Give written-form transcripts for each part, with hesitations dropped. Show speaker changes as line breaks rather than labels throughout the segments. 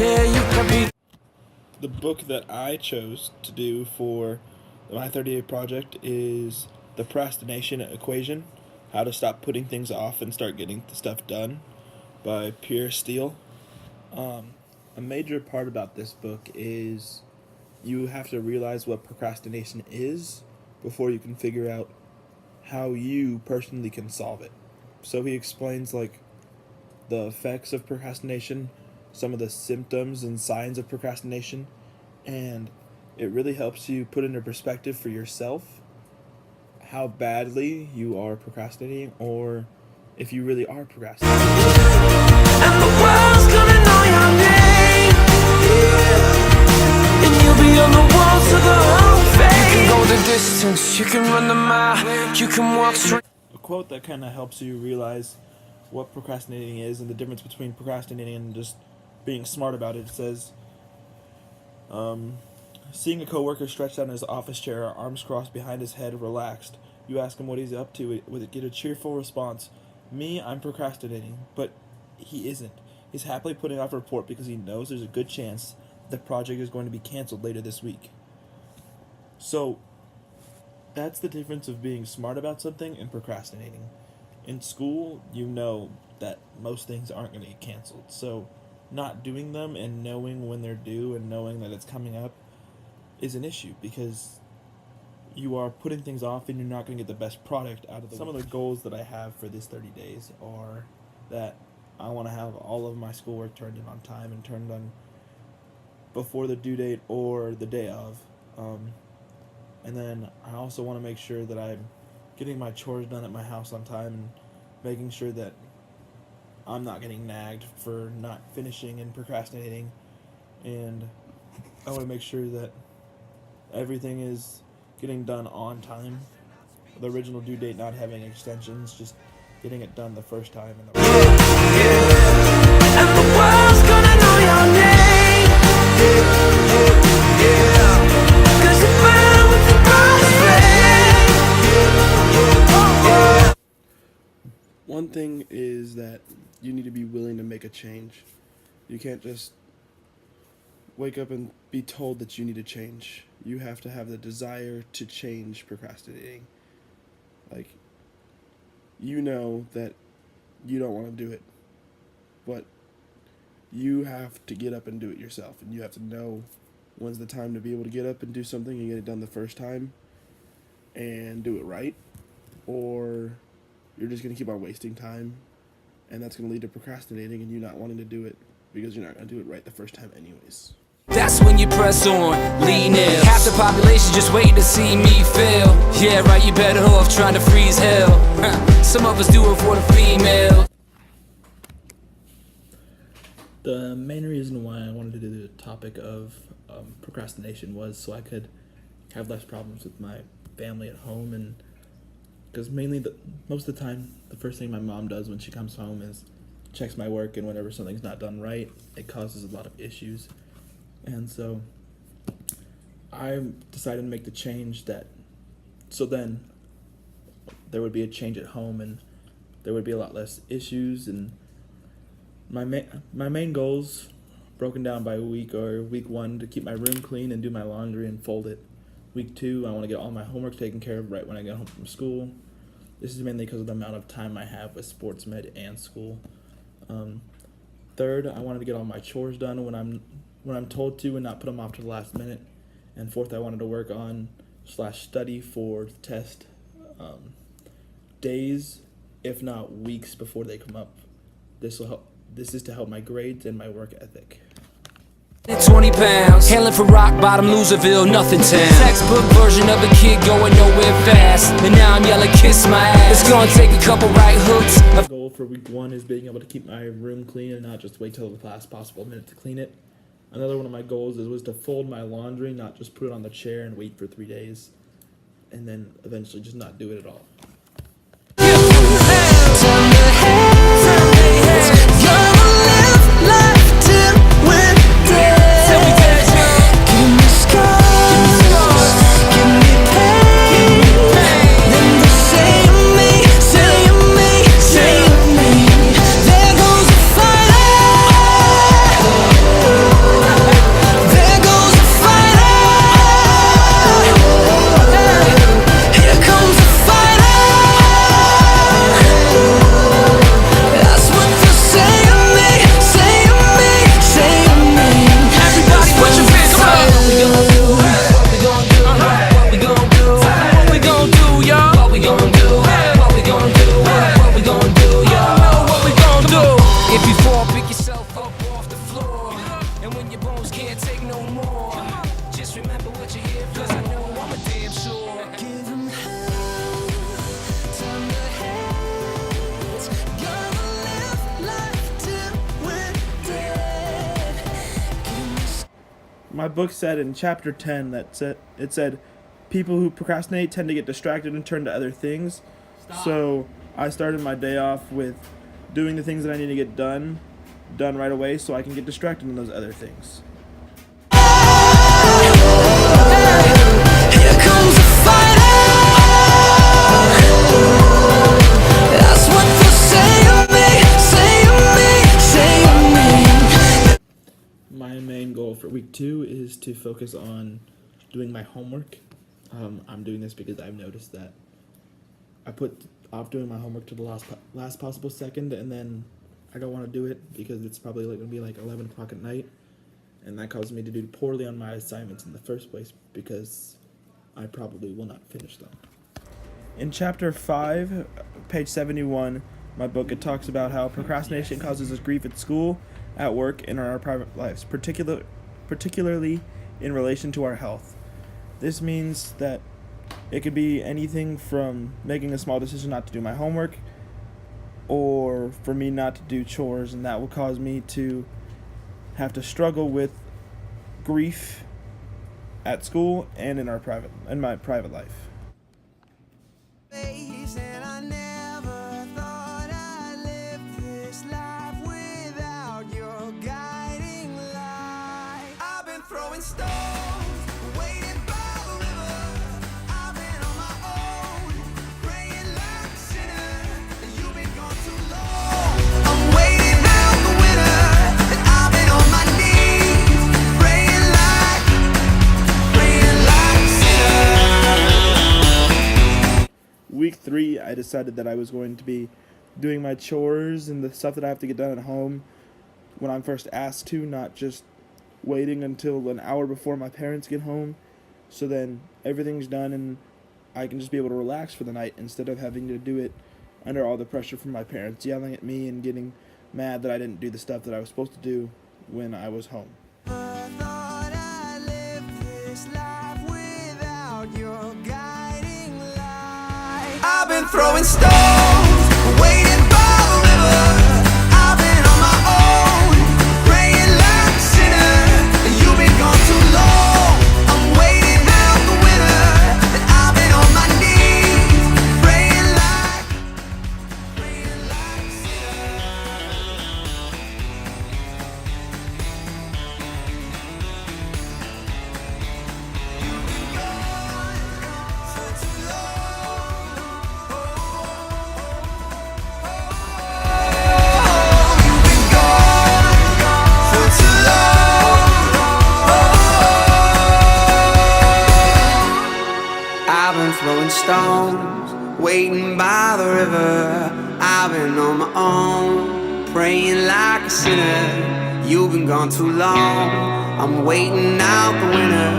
Yeah, you could be.
The book that I chose to do for my 30-day project is The Procrastination Equation: How to Stop Putting Things Off and Start Getting the Stuff Done by Pierre Steele. A major part about this book is you have to realize what procrastination is before you can figure out how you personally can solve it. So he explains the effects of procrastination, some of the symptoms and signs of procrastination, and it really helps you put into perspective for yourself how badly you are procrastinating, or if you really are procrastinating.
And the world's gonna know your name, and you'll be on the wall to the whole fame. You can go the distance, you can run the mile, you can walk straight.
A quote that kind of helps you realize what procrastinating is and the difference between procrastinating and just being smart about it. It says, seeing a coworker stretched out in his office chair, arms crossed behind his head, relaxed. You ask him what he's up to, would get a cheerful response. Me, I'm procrastinating. But he isn't. He's happily putting off a report because he knows there's a good chance the project is going to be canceled later this week. So, that's the difference of being smart about something and procrastinating. In school, you know that most things aren't going to get canceled. So, not doing them and knowing when they're due and knowing that it's coming up is an issue, because you are putting things off and you're not going to get the best product out of them. Some of the goals that I have for this 30 days are that I want to have all of my schoolwork turned in on time and turned on before the due date or the day of. And then I also want to make sure that I'm getting my chores done at my house on time and making sure that I'm not getting nagged for not finishing and procrastinating. And I want to make sure that everything is getting done on time. The original due date not having extensions, just getting it done the first time.
And the world's gonna know your name. Cause you burn with the brightest flame.
One thing is that you need to be willing to make a change. You can't just wake up and be told that you need to change. You have to have the desire to change procrastinating. You know that you don't want to do it, but you have to get up and do it yourself, and you have to know when's the time to be able to get up and do something and get it done the first time and do it right, or you're just going to keep on wasting time, and that's going to lead to procrastinating and you not wanting to do it because you're not going to do it right the first time anyways.
That's when you press on, lean in. Half the population just waiting to see me fail. Yeah, right, you better off trying to freeze hell. Some of us do it for the female.
The main reason why I wanted to do the topic of procrastination was so I could have less problems with my family at home, and because most of the time, the first thing my mom does when she comes home is checks my work, and whenever something's not done right, it causes a lot of issues. And so I decided to make the change so then there would be a change at home and there would be a lot less issues. And my main goals broken down by week are: week 1, to keep my room clean and do my laundry and fold it. Week 2, I want to get all my homework taken care of right when I get home from school. This is mainly because of the amount of time I have with sports med and school. 3rd, I wanted to get all my chores done when I'm told to and not put them off to the last minute. And 4th, I wanted to work on / study for the test days, if not weeks, before they come up. This is to help my grades and my work ethic.
20 pounds, hailing from rock bottom, Loserville, nothing town. Textbook version of a kid going nowhere fast. And now I'm yelling, kiss my ass. It's gonna take a couple right hooks.
My goal for week 1 is being able to keep my room clean and not just wait till the last possible minute to clean it. Another one of my goals was to fold my laundry, not just put it on the chair and wait for 3 days, and then eventually just not do it at all. my book said in chapter 10 it said people who procrastinate tend to get distracted and turn to other things. So I started my day off with doing the things that I need to get done right away so I can get distracted in those other things.
Here comes the fighter. That's what they say of me, say of me, say of me.
My main goal for week 2 is to focus on doing my homework. I'm doing this because I've noticed that I put off doing my homework to the last possible second, and then I don't want to do it because it's probably going to be like 11 o'clock at night, and that causes me to do poorly on my assignments in the first place because I probably will not finish them. In chapter 5, page 71, my book, it talks about how procrastination causes us grief at school, at work, and in our private lives, particularly in relation to our health. This means that it could be anything from making a small decision not to do my homework, or for me not to do chores, and that will cause me to have to struggle with grief at school and in my private life.
And I never thought I'd live this life without your guiding light. I've been throwing stones, waiting by the river. I've been on my own, praying like a sinner. You've been gone too long. I'm waiting out the winter, and I've been on my knees, praying like a sinner.
Week 3, I decided that I was going to be doing my chores and the stuff that I have to get done at home when I'm first asked to, not just waiting until an hour before my parents get home, so then everything's done and I can just be able to relax for the night instead of having to do it under all the pressure from my parents yelling at me and getting mad that I didn't do the stuff that I was supposed to do when I was home.
Thought I'd live this life without your guiding light. I've been throwing stones, waiting by the river. I've been on my own, praying like a sinner. You've been gone too long. I'm waiting out the winter, and I've been on my knees, praying like a sinner. I've been throwing stones, waiting by the river. I've been on my own, praying like a sinner. You've been gone too long. I'm waiting out the winter.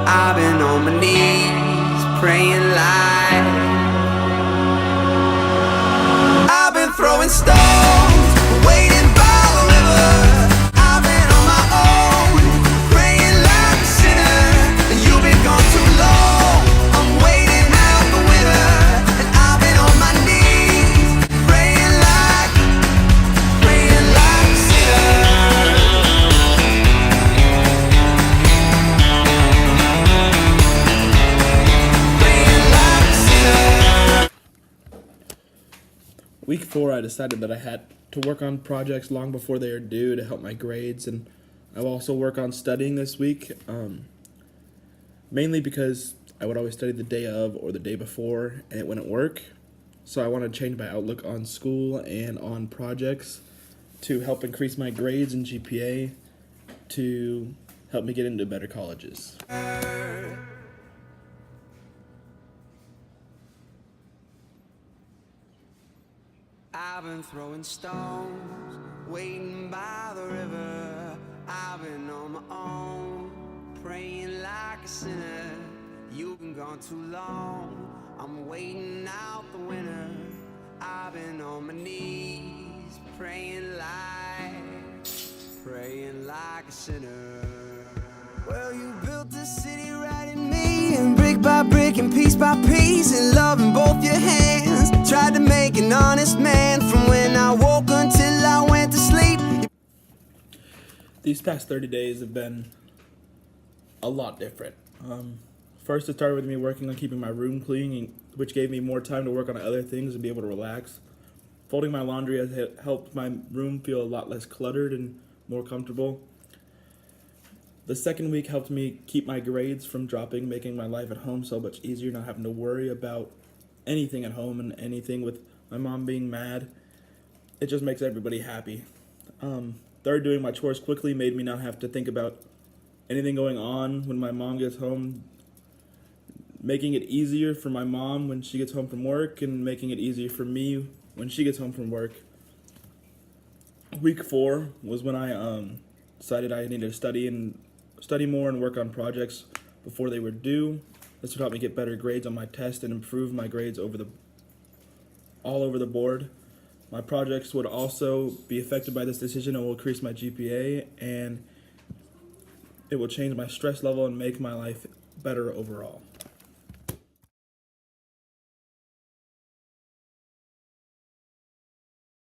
I've been on my knees, praying like. I've been throwing stones, waiting by the river. I've been on my own, praying like a sinner. You've been gone too long. I'm waiting out the winter, and I've been on my knees, praying like a sinner. Praying like a sinner.
Week 4, I decided that I had to work on projects long before they are due to help my grades, and I will also work on studying this week, mainly because I would always study the day of or the day before, and it wouldn't work. So I want to change my outlook on school and on projects to help increase my grades and GPA to help me get into better colleges.
I've been throwing stones, waiting by the river. I've been on my own, praying like a sinner. You've been gone too long. I'm waiting out the winter. I've been on my knees, praying like a sinner. Well, you built this city right in me, and brick by brick and piece by piece, and love in both your hands. Tried to make an honest man from when I woke until I went to sleep.
These past 30 days have been a lot different. First, it started with me working on keeping my room clean, which gave me more time to work on other things and be able to relax. Folding my laundry has helped my room feel a lot less cluttered and more comfortable. The second week helped me keep my grades from dropping, making my life at home so much easier, not having to worry about anything at home and anything with my mom being mad. It just makes everybody happy. Third, doing my chores quickly made me not have to think about anything going on when my mom gets home, making it easier for my mom when she gets home from work and making it easier for me when she gets home from work. Week 4 was when I decided I needed to study more and work on projects before they were due. This would help me get better grades on my test and improve my grades all over the board. My projects would also be affected by this decision and will increase my GPA, and it will change my stress level and make my life better overall.